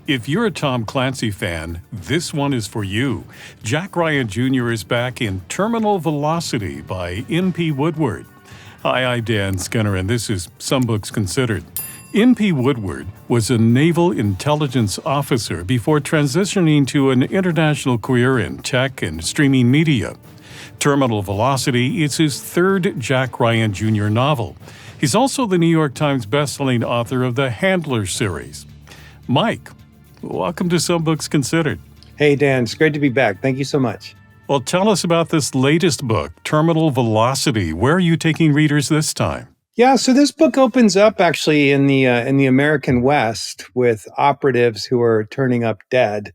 If you're a Tom Clancy fan, this one is for you. Jack Ryan Jr. is back in Terminal Velocity by M.P. Woodward. Hi, I'm Dan Skinner, and this is Some Books Considered. M.P. Woodward was a Naval Intelligence officer before transitioning to an international career in tech and streaming media. Terminal Velocity is his third Jack Ryan Jr. novel. He's also the New York Times bestselling author of the Handler series. Mike, welcome to Some Books Considered. Hey, Dan. It's great to be back. Thank you so much. Well, tell us about this latest book, Terminal Velocity. Where are you taking readers this time? Yeah, so this book opens up actually in the American West with operatives who are turning up dead.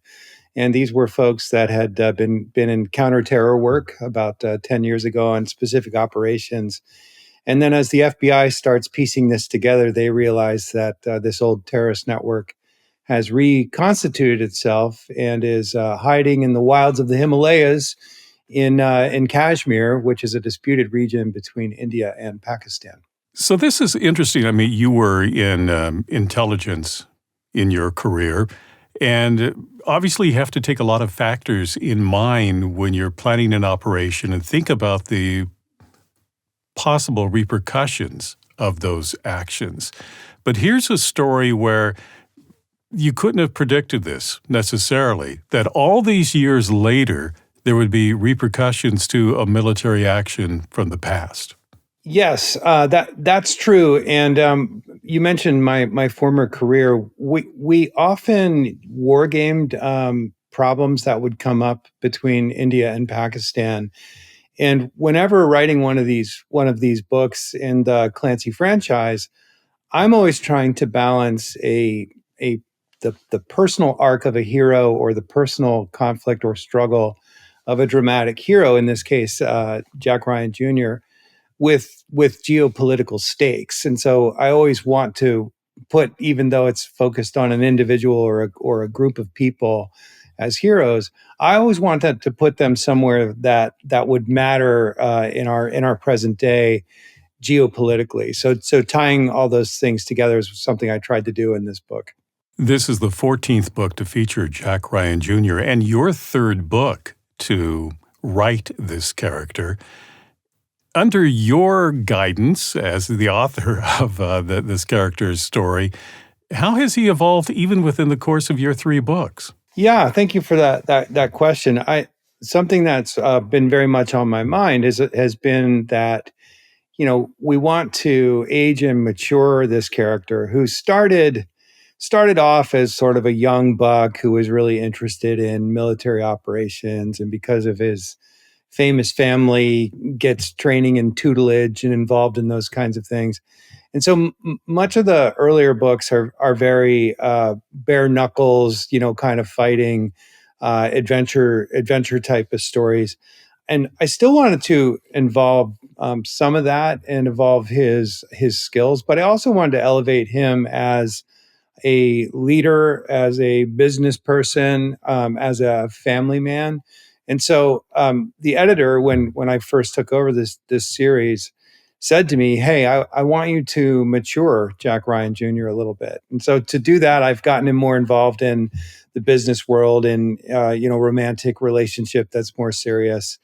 And these were folks that had been in counterterror work about 10 years ago on specific operations. And then as the FBI starts piecing this together, they realize that this old terrorist network has reconstituted itself and is hiding in the wilds of the Himalayas in Kashmir, which is a disputed region between India and Pakistan. So this is interesting. I mean, you were in intelligence in your career, and obviously you have to take a lot of factors in mind when you're planning an operation and think about the possible repercussions of those actions. But here's a story where you couldn't have predicted this necessarily, that all these years later, there would be repercussions to a military action from the past. Yes, that's true. And you mentioned my former career. We often wargamed problems that would come up between India and Pakistan. And whenever writing one of these books in the Clancy franchise, I'm always trying to balance the personal arc of a hero or the personal conflict or struggle of a dramatic hero, in this case, Jack Ryan Jr., with geopolitical stakes. And so I always want to put, even though it's focused on an individual or a group of people as heroes, I always want to put them somewhere that would matter in our present day geopolitically. So tying all those things together is something I tried to do in this book. This is the 14th book to feature Jack Ryan Jr. and your third book to write this character. Under your guidance as the author of this character's story, how has he evolved even within the course of your three books? Yeah, thank you for that question. Something that's been very much on my mind has been that, we want to age and mature this character who started off as sort of a young buck who was really interested in military operations, and because of his famous family gets training and tutelage and involved in those kinds of things. And so much of the earlier books are very bare knuckles, kind of fighting, adventure type of stories. And I still wanted to involve some of that and evolve his skills, but I also wanted to elevate him as a leader, as a business person, as a family man. And so the editor, when I first took over this series, said to me, "Hey, I want you to mature Jack Ryan Jr. a little bit." And so to do that, I've gotten him more involved in the business world and romantic relationship that's more serious.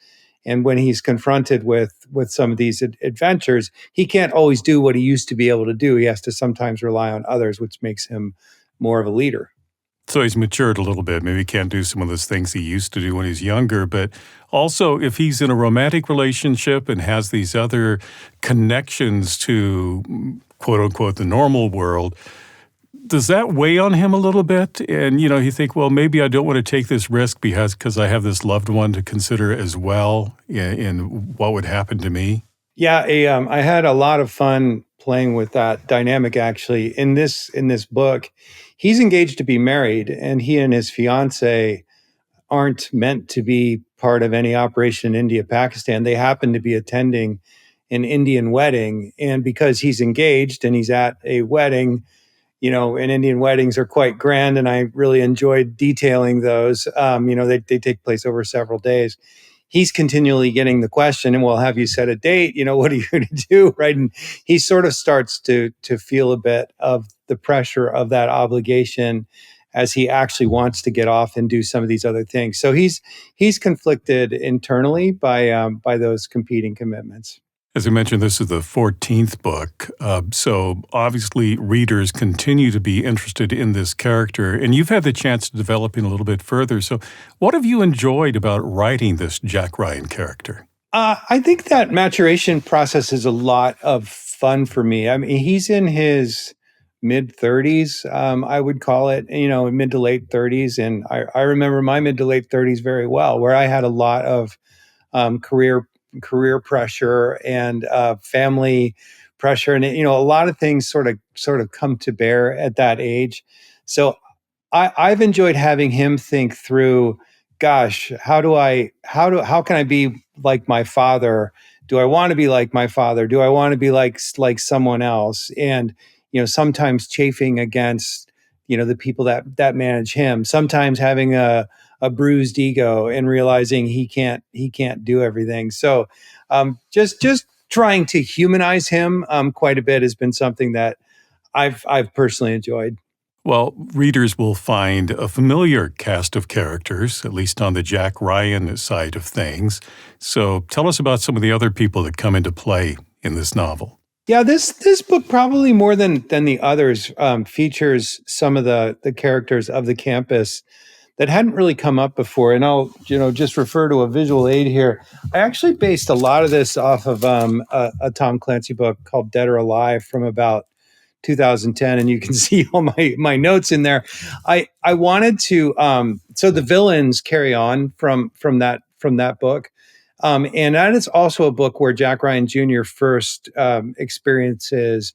And when he's confronted with some of these adventures, he can't always do what he used to be able to do. He has to sometimes rely on others, which makes him more of a leader. So he's matured a little bit. Maybe he can't do some of those things he used to do when he's younger. But also, if he's in a romantic relationship and has these other connections to, quote unquote, the normal world, does that weigh on him a little bit? And, you think, well, maybe I don't want to take this risk because I have this loved one to consider as well in what would happen to me? Yeah, I had a lot of fun playing with that dynamic, actually. In this book, he's engaged to be married, and he and his fiance aren't meant to be part of any operation in India, Pakistan. They happen to be attending an Indian wedding. And because he's engaged and he's at a wedding, and Indian weddings are quite grand, and I really enjoyed detailing those. They take place over several days. He's continually getting the question, and well, have you set a date? What are you going to do? Right. And he sort of starts to feel a bit of the pressure of that obligation as he actually wants to get off and do some of these other things. So he's conflicted internally by those competing commitments. As I mentioned, this is the 14th book, so obviously readers continue to be interested in this character, and you've had the chance to develop him a little bit further. So what have you enjoyed about writing this Jack Ryan character? I think that maturation process is a lot of fun for me. I mean, he's in his mid 30s, I would call it, mid to late 30s. And I remember my mid to late 30s very well, where I had a lot of career pressure and family pressure, and a lot of things sort of come to bear at that age. So I've enjoyed having him think through, gosh, how can I be like my father? Do I want to be like my father? Do I want to be like someone else? And sometimes chafing against the people that manage him. Sometimes having a bruised ego and realizing he can't do everything. So just trying to humanize him quite a bit has been something that I've personally enjoyed. Well, readers will find a familiar cast of characters, at least on the Jack Ryan side of things. So tell us about some of the other people that come into play in this novel. Yeah, this book probably more than the others features some of the characters of the campus that hadn't really come up before. And I'll just refer to a visual aid here. I actually based a lot of this off of a Tom Clancy book called Dead or Alive from about 2010, and you can see all my notes in there. I wanted to so the villains carry on from that book. And that is also a book where Jack Ryan Jr. first experiences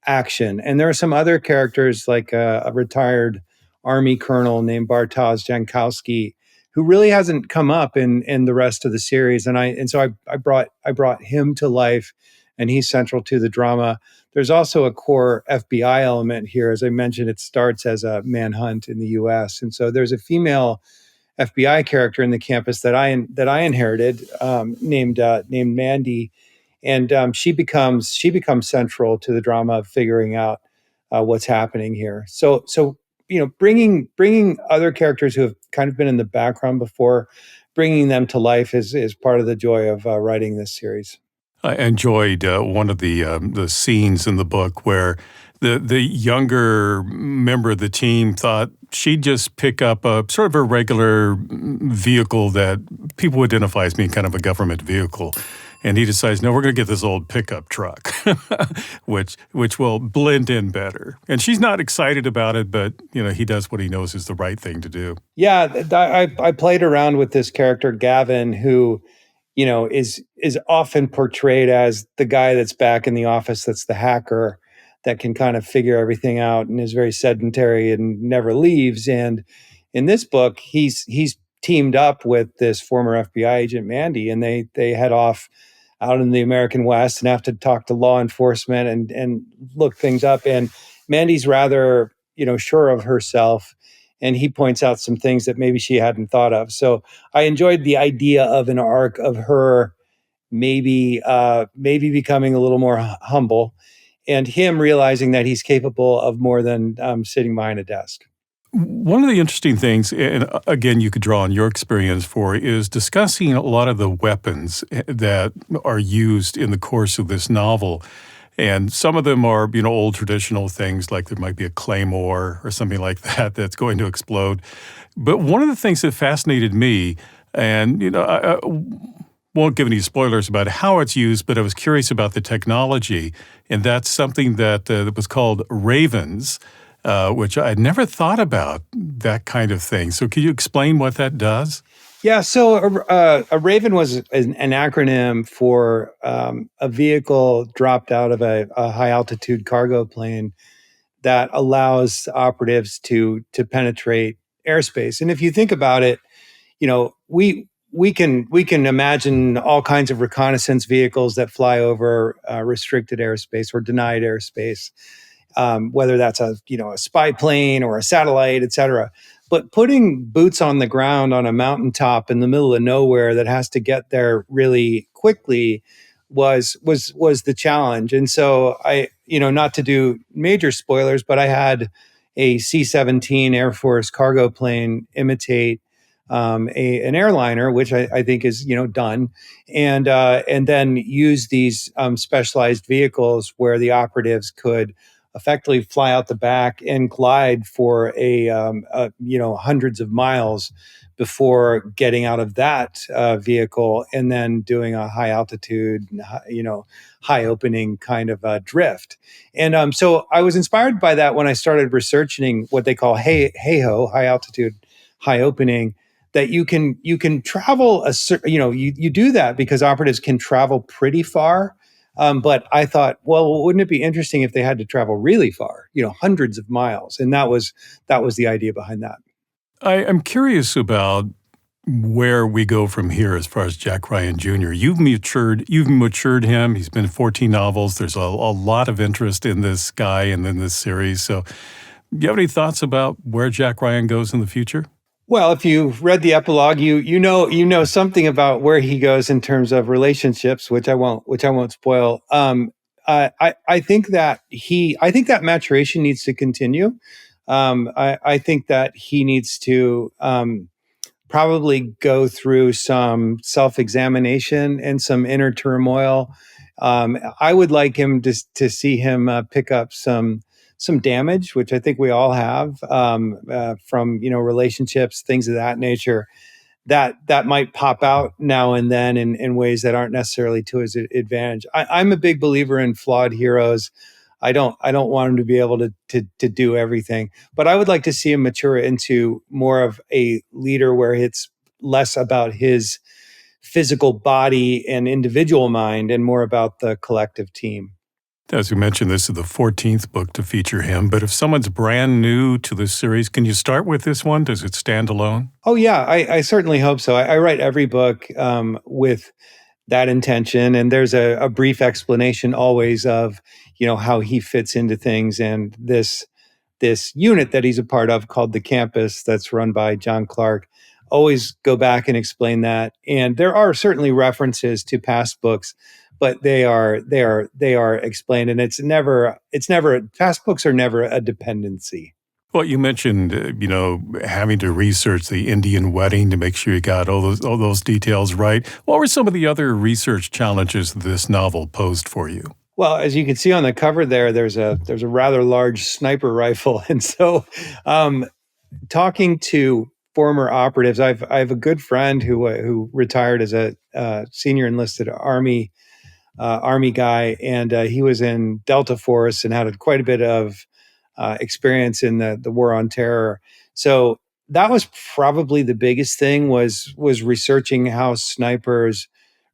action. And there are some other characters like a retired Army colonel named Bartosz Jankowski, who really hasn't come up in the rest of the series. And so I brought him to life, and he's central to the drama. There's also a core FBI element here. As I mentioned, it starts as a manhunt in the U.S. And so there's a female FBI character in the campus that I inherited, named Mandy, and she becomes central to the drama of figuring out what's happening here. So bringing other characters who have kind of been in the background before, bringing them to life is part of the joy of writing this series. I enjoyed one of the scenes in the book where the younger member of the team thought she'd just pick up a sort of a regular vehicle that people would identify as being kind of a government vehicle. And he decides, no, we're going to get this old pickup truck, which will blend in better. And she's not excited about it, but he does what he knows is the right thing to do. Yeah, I played around with this character Gavin, who is often portrayed as the guy that's back in the office, that's the hacker that can kind of figure everything out and is very sedentary and never leaves. And in this book, he's teamed up with this former FBI agent Mandy, and they head off out in the American West and have to talk to law enforcement and look things up. And Mandy's rather sure of herself, and he points out some things that maybe she hadn't thought of. So I enjoyed the idea of an arc of her maybe becoming a little more humble, and him realizing that he's capable of more than sitting behind a desk. One of the interesting things, and again, you could draw on your experience for, is discussing a lot of the weapons that are used in the course of this novel. And some of them are, old traditional things, like there might be a claymore or something like that that's going to explode. But one of the things that fascinated me, and, I won't give any spoilers about how it's used, but I was curious about the technology. And that's something that was called ravens, which I had never thought about, that kind of thing. So can you explain what that does? Yeah, so a Raven was an acronym for a vehicle dropped out of a high altitude cargo plane that allows operatives to penetrate airspace. And if you think about it, we can imagine all kinds of reconnaissance vehicles that fly over restricted airspace or denied airspace, whether that's a spy plane or a satellite, et cetera. But putting boots on the ground on a mountaintop in the middle of nowhere that has to get there really quickly was the challenge. And so I, not to do major spoilers, but I had a C-17 Air Force cargo plane imitate an airliner, which I think is done, and then use these specialized vehicles where the operatives could effectively fly out the back and glide for hundreds of miles before getting out of that vehicle and then doing a high altitude, high opening kind of drift. And so I was inspired by that when I started researching what they call hey-ho, high altitude, high opening. That you can travel you do that because operatives can travel pretty far. But I thought, well, wouldn't it be interesting if they had to travel really far, hundreds of miles? And that was the idea behind that. I'm curious about where we go from here as far as Jack Ryan Jr. You've matured him. He's been 14 novels. There's a lot of interest in this guy and in this series. So do you have any thoughts about where Jack Ryan goes in the future? Well, if you've read the epilogue, you know something about where he goes in terms of relationships, which I won't spoil. I think that maturation needs to continue. I think that he needs to probably go through some self-examination and some inner turmoil. I would like him to see him pick up some damage, which I think we all have from relationships, things of that nature. That might pop out now and then in ways that aren't necessarily to his advantage. I'm a big believer in flawed heroes. I don't want him to be able to do everything, but I would like to see him mature into more of a leader where it's less about his physical body and individual mind and more about the collective team. As you mentioned, this is the 14th book to feature him, but if someone's brand new to this series, can you start with this one? Does it stand alone? Oh, yeah, I certainly hope so. I write every book with that intention, and there's a brief explanation always of how he fits into things, and this unit that he's a part of called the Campus, that's run by John Clark. Always go back and explain that, and there are certainly references to past books, but they are explained, and it's never past books are never a dependency. Well, you mentioned, having to research the Indian wedding to make sure you got all those details right. What were some of the other research challenges this novel posed for you? Well, as you can see on the cover there's a rather large sniper rifle, and so talking to former operatives, I have a good friend who retired as a senior enlisted Army guy, and he was in Delta Force and had quite a bit of experience in the war on terror. So that was probably the biggest thing was researching how snipers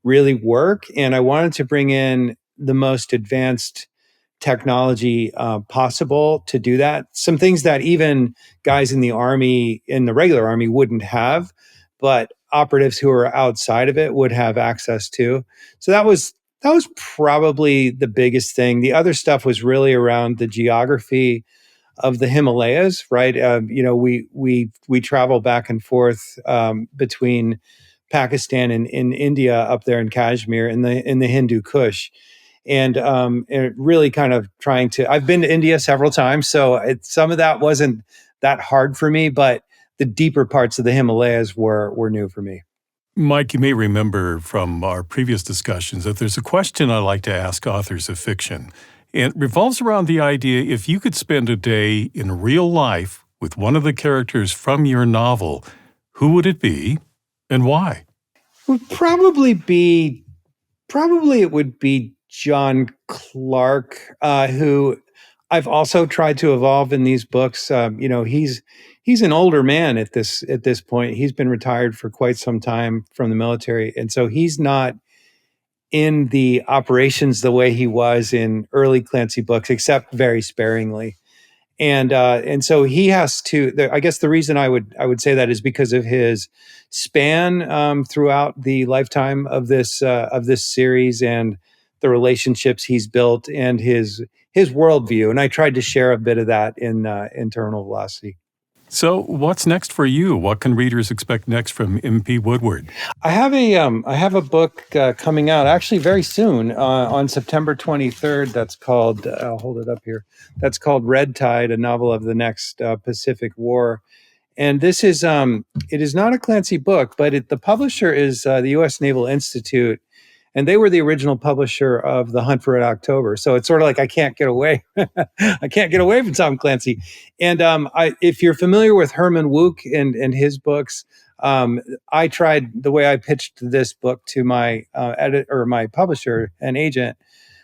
really work, and I wanted to bring in the most advanced technology possible to do that. Some things that even guys in the Army, in the regular Army, wouldn't have, but operatives who are outside of it would have access to. So that was probably the biggest thing. The other stuff was really around the geography of the Himalayas, right? We travel back and forth between Pakistan and in India, up there in Kashmir, in the Hindu Kush, and really kind of trying to. I've been to India several times, so some of that wasn't that hard for me, but the deeper parts of the Himalayas were new for me. Mike, you may remember from our previous discussions that there's a question I like to ask authors of fiction. It revolves around the idea if you could spend a day in real life with one of the characters from your novel, who would it be and why? Probably it would be John Clark, who I've also tried to evolve in these books. He's an older man at this point. He's been retired for quite some time from the military, and so he's not in the operations the way he was in early Clancy books, except very sparingly. And so he has to. I guess the reason I would say that is because of his span throughout the lifetime of this series and the relationships he's built and his worldview. And I tried to share a bit of that in Terminal Velocity. So, what's next for you? What can readers expect next from MP Woodward? I have a book coming out actually very soon on September 23rd. That's called I'll hold it up here. That's called Red Tide, a novel of the next Pacific War. And this is it is not a Clancy book, but the publisher is the U.S. Naval Institute, and they were the original publisher of The Hunt for Red October. So it's sort of like I can't get away. I can't get away from Tom Clancy. And if you're familiar with Herman Wouk and his books, I tried the way I pitched this book to my editor, or my publisher and agent,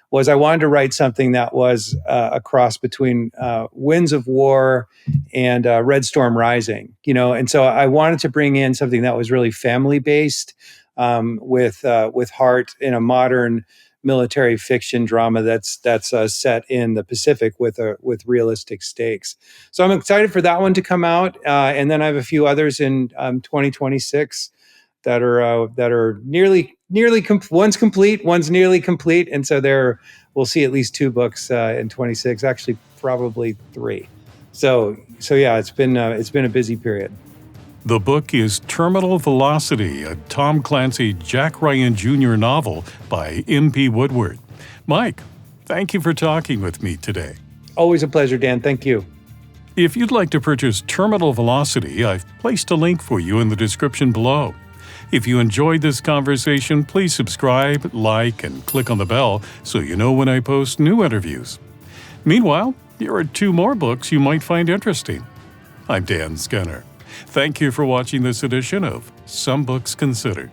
was I wanted to write something that was a cross between Winds of War and Red Storm Rising, and so I wanted to bring in something that was really family based, with heart in a modern military fiction drama that's set in the Pacific with realistic stakes. So I'm excited for that one to come out, and then I have a few others in 2026 that are nearly one's complete, one's nearly complete, and so we'll see at least 2 books in 26. Actually, probably 3. So yeah, it's been a busy period. The book is Terminal Velocity, a Tom Clancy Jack Ryan Jr. novel by MP Woodward. Mike, thank you for talking with me today. Always a pleasure, Dan. Thank you. If you'd like to purchase Terminal Velocity, I've placed a link for you in the description below. If you enjoyed this conversation, please subscribe, like, and click on the bell so you know when I post new interviews. Meanwhile, here are 2 more books you might find interesting. I'm Dan Skinner. Thank you for watching this edition of Some Books Considered.